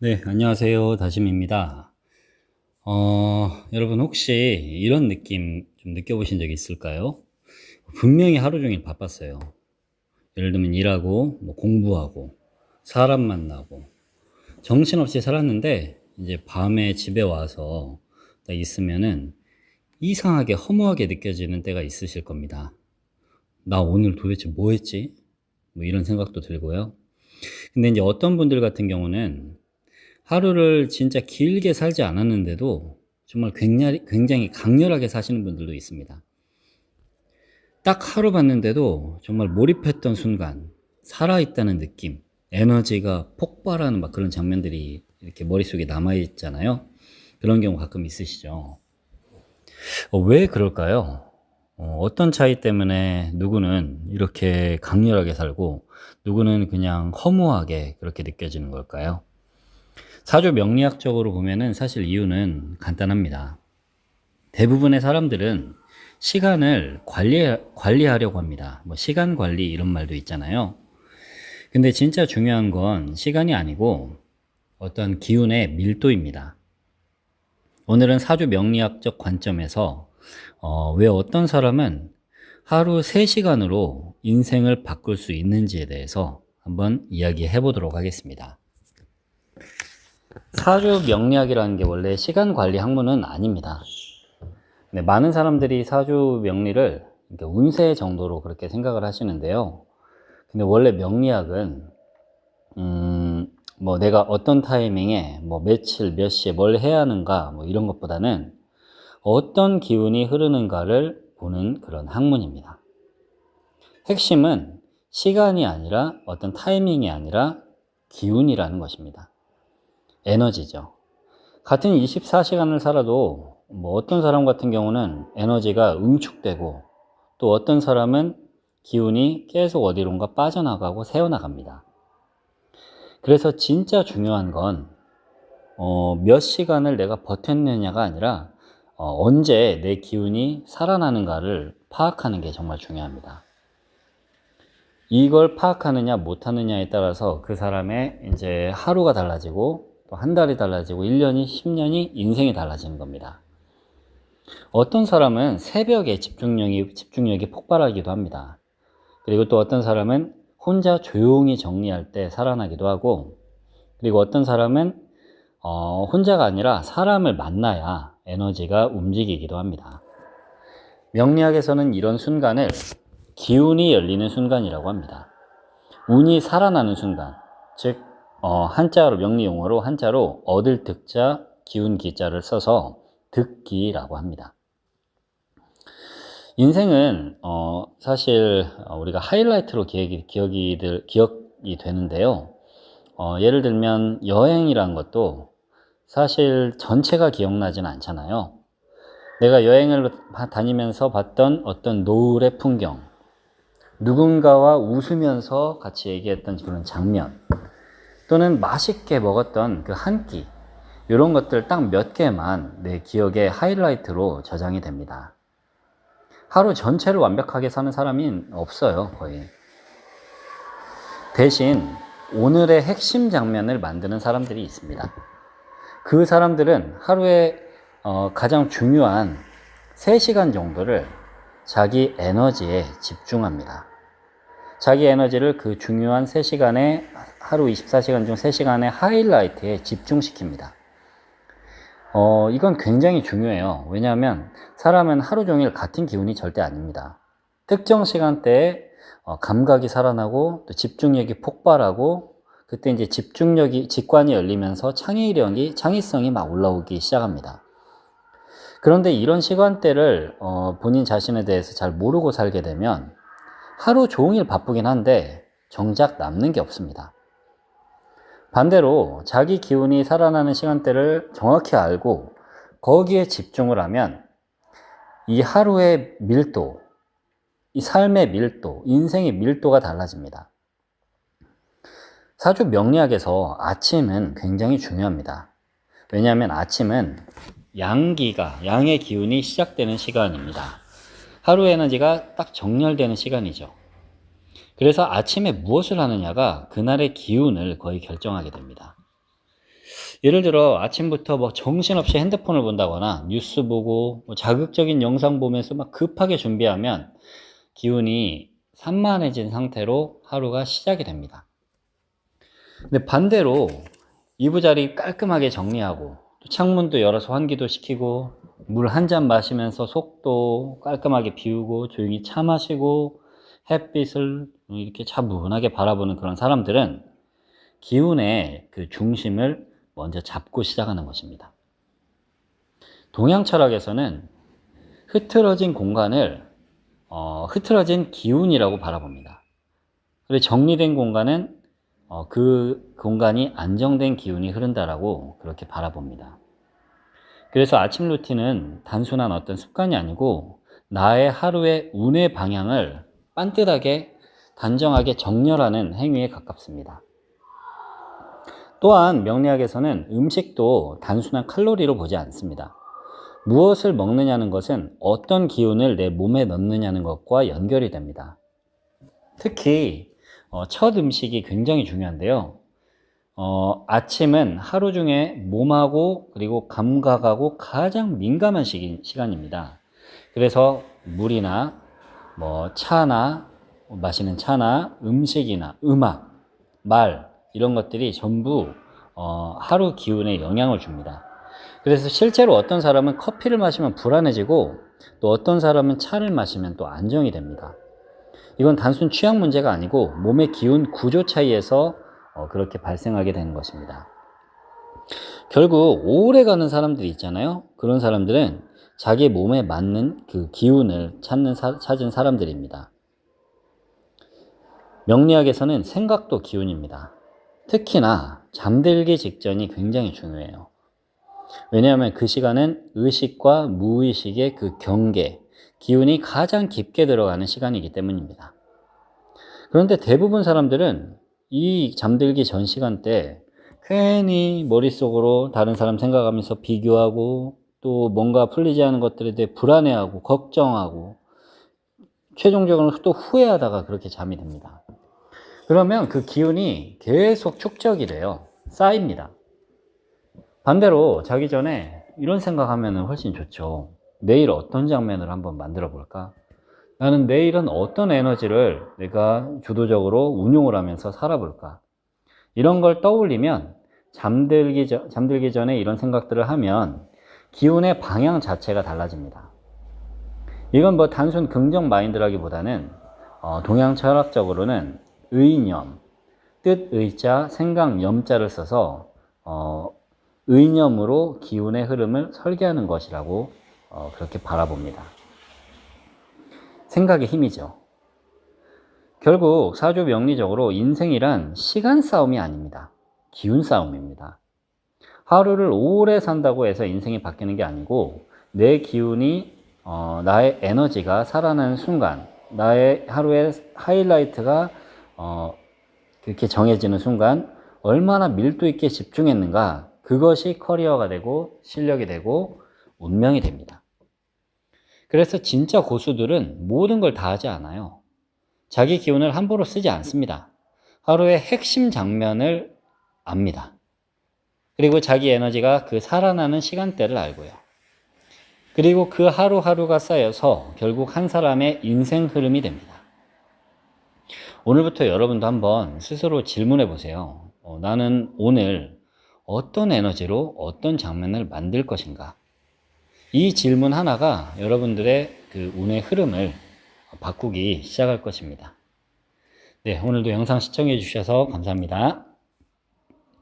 네, 안녕하세요. 다심입니다. 여러분 혹시 이런 느낌 좀 느껴보신 적 있을까요? 분명히 하루 종일 바빴어요. 예를 들면 일하고, 뭐 공부하고, 사람 만나고, 정신없이 살았는데, 이제 밤에 집에 와서 딱 있으면은 이상하게 허무하게 느껴지는 때가 있으실 겁니다. 나 오늘 도대체 뭐 했지? 뭐 이런 생각도 들고요. 근데 이제 어떤 분들 같은 경우는 하루를 진짜 길게 살지 않았는데도 정말 굉장히 강렬하게 사시는 분들도 있습니다. 딱 하루 봤는데도 정말 몰입했던 순간, 살아있다는 느낌, 에너지가 폭발하는 막 그런 장면들이 이렇게 머릿속에 남아있잖아요. 그런 경우 가끔 있으시죠. 왜 그럴까요? 어떤 차이 때문에 누구는 이렇게 강렬하게 살고 누구는 그냥 허무하게 그렇게 느껴지는 걸까요? 사주 명리학적으로 보면은 사실 이유는 간단합니다. 대부분의 사람들은 시간을 관리하려고 합니다. 뭐 시간 관리 이런 말도 있잖아요. 근데 진짜 중요한 건 시간이 아니고 어떤 기운의 밀도입니다. 오늘은 사주 명리학적 관점에서 왜 어떤 사람은 하루 3시간으로 인생을 바꿀 수 있는지에 대해서 한번 이야기해 보도록 하겠습니다. 사주 명리학이라는 게 원래 시간 관리 학문은 아닙니다. 네, 많은 사람들이 사주 명리를 운세 정도로 그렇게 생각을 하시는데요. 근데 원래 명리학은 뭐 내가 어떤 타이밍에 뭐 며칠 몇 시에 뭘 해야 하는가 뭐 이런 것보다는 어떤 기운이 흐르는가를 보는 그런 학문입니다. 핵심은 시간이 아니라 어떤 타이밍이 아니라 기운이라는 것입니다. 에너지죠. 같은 24시간을 살아도 뭐 어떤 사람 같은 경우는 에너지가 응축되고 또 어떤 사람은 기운이 계속 어디론가 빠져나가고 새어나갑니다. 그래서 진짜 중요한 건 몇 시간을 내가 버텼느냐가 아니라 언제 내 기운이 살아나는가를 파악하는 게 정말 중요합니다. 이걸 파악하느냐 못하느냐에 따라서 그 사람의 이제 하루가 달라지고 또 한 달이 달라지고 1년이 10년이 인생이 달라지는 겁니다. 어떤 사람은 새벽에 집중력이 폭발하기도 합니다. 그리고 또 어떤 사람은 혼자 조용히 정리할 때 살아나기도 하고, 그리고 어떤 사람은 혼자가 아니라 사람을 만나야 에너지가 움직이기도 합니다. 명리학에서는 이런 순간을 기운이 열리는 순간이라고 합니다. 운이 살아나는 순간, 즉 한자로 명리 용어로 한자로 얻을 득자 기운 기자를 써서 득기라고 합니다. 인생은 사실 우리가 하이라이트로 기억이 되는데요. 예를 들면 여행이란 것도 사실 전체가 기억나지는 않잖아요. 내가 여행을 다니면서 봤던 어떤 노을의 풍경, 누군가와 웃으면서 같이 얘기했던 그런 장면, 또는 맛있게 먹었던 그 한 끼, 이런 것들 딱 몇 개만 내 기억에 하이라이트로 저장이 됩니다. 하루 전체를 완벽하게 사는 사람이 없어요, 거의. 대신 오늘의 핵심 장면을 만드는 사람들이 있습니다. 그 사람들은 하루에 가장 중요한 3시간 정도를 자기 에너지에 집중합니다. 자기 에너지를 그 중요한 3시간에 하루 24시간 중 3시간의 하이라이트에 집중시킵니다. 이건 굉장히 중요해요. 왜냐하면 사람은 하루 종일 같은 기운이 절대 아닙니다. 특정 시간대에 감각이 살아나고 또 집중력이 폭발하고 그때 이제 직관이 열리면서 창의성이 막 올라오기 시작합니다. 그런데 이런 시간대를 본인 자신에 대해서 잘 모르고 살게 되면 하루 종일 바쁘긴 한데 정작 남는 게 없습니다. 반대로 자기 기운이 살아나는 시간대를 정확히 알고 거기에 집중을 하면 이 하루의 밀도, 이 삶의 밀도, 인생의 밀도가 달라집니다. 사주 명리학에서 아침은 굉장히 중요합니다. 왜냐하면 아침은 양의 기운이 시작되는 시간입니다. 하루 에너지가 딱 정렬되는 시간이죠. 그래서 아침에 무엇을 하느냐가 그날의 기운을 거의 결정하게 됩니다. 예를 들어 아침부터 뭐 정신없이 핸드폰을 본다거나 뉴스 보고 뭐 자극적인 영상 보면서 막 급하게 준비하면 기운이 산만해진 상태로 하루가 시작이 됩니다. 근데 반대로 이부자리 깔끔하게 정리하고 또 창문도 열어서 환기도 시키고 물 한 잔 마시면서 속도 깔끔하게 비우고 조용히 차 마시고 햇빛을 이렇게 차분하게 바라보는 그런 사람들은 기운의 그 중심을 먼저 잡고 시작하는 것입니다. 동양 철학에서는 흐트러진 공간을 흐트러진 기운이라고 바라봅니다. 그리고 정리된 공간은 그 공간이 안정된 기운이 흐른다라고 그렇게 바라봅니다. 그래서 아침 루틴은 단순한 어떤 습관이 아니고 나의 하루의 운의 방향을 빤듯하게 단정하게 정렬하는 행위에 가깝습니다. 또한 명리학에서는 음식도 단순한 칼로리로 보지 않습니다. 무엇을 먹느냐는 것은 어떤 기운을 내 몸에 넣느냐는 것과 연결이 됩니다. 특히 첫 음식이 굉장히 중요한데요. 아침은 하루 중에 몸하고 그리고 감각하고 가장 민감한 시간입니다. 그래서 물이나 뭐 차나 마시는 차나 음식이나 음악, 말 이런 것들이 전부 하루 기운에 영향을 줍니다. 그래서 실제로 어떤 사람은 커피를 마시면 불안해지고 또 어떤 사람은 차를 마시면 또 안정이 됩니다. 이건 단순 취향 문제가 아니고 몸의 기운 구조 차이에서 그렇게 발생하게 되는 것입니다. 결국 오래 가는 사람들이 있잖아요. 그런 사람들은 자기 몸에 맞는 그 기운을 찾은 사람들입니다. 명리학에서는 생각도 기운입니다. 특히나 잠들기 직전이 굉장히 중요해요. 왜냐하면 그 시간은 의식과 무의식의 그 경계, 기운이 가장 깊게 들어가는 시간이기 때문입니다. 그런데 대부분 사람들은 이 잠들기 전 시간대 괜히 머릿속으로 다른 사람 생각하면서 비교하고 또 뭔가 풀리지 않은 것들에 대해 불안해하고 걱정하고 최종적으로 또 후회하다가 그렇게 잠이 듭니다. 그러면 그 기운이 계속 축적이 돼요. 쌓입니다. 반대로 자기 전에 이런 생각하면 훨씬 좋죠. 내일 어떤 장면을 한번 만들어 볼까? 나는 내일은 어떤 에너지를 내가 주도적으로 운용을 하면서 살아볼까? 이런 걸 떠올리면 잠들기 전에 이런 생각들을 하면 기운의 방향 자체가 달라집니다. 이건 뭐 단순 긍정 마인드라기보다는 동양 철학적으로는 의념, 뜻 의자, 생각 염자를 써서 의념으로 기운의 흐름을 설계하는 것이라고 그렇게 바라봅니다. 생각의 힘이죠. 결국 사주 명리적으로 인생이란 시간 싸움이 아닙니다. 기운 싸움입니다. 하루를 오래 산다고 해서 인생이 바뀌는 게 아니고 내 기운이 나의 에너지가 살아나는 순간, 나의 하루의 하이라이트가 그렇게 정해지는 순간 얼마나 밀도 있게 집중했는가, 그것이 커리어가 되고 실력이 되고 운명이 됩니다. 그래서 진짜 고수들은 모든 걸 다 하지 않아요. 자기 기운을 함부로 쓰지 않습니다. 하루의 핵심 장면을 압니다. 그리고 자기 에너지가 그 살아나는 시간대를 알고요. 그리고 그 하루하루가 쌓여서 결국 한 사람의 인생 흐름이 됩니다. 오늘부터 여러분도 한번 스스로 질문해 보세요. 나는 오늘 어떤 에너지로 어떤 장면을 만들 것인가? 이 질문 하나가 여러분들의 그 운의 흐름을 바꾸기 시작할 것입니다. 네, 오늘도 영상 시청해 주셔서 감사합니다.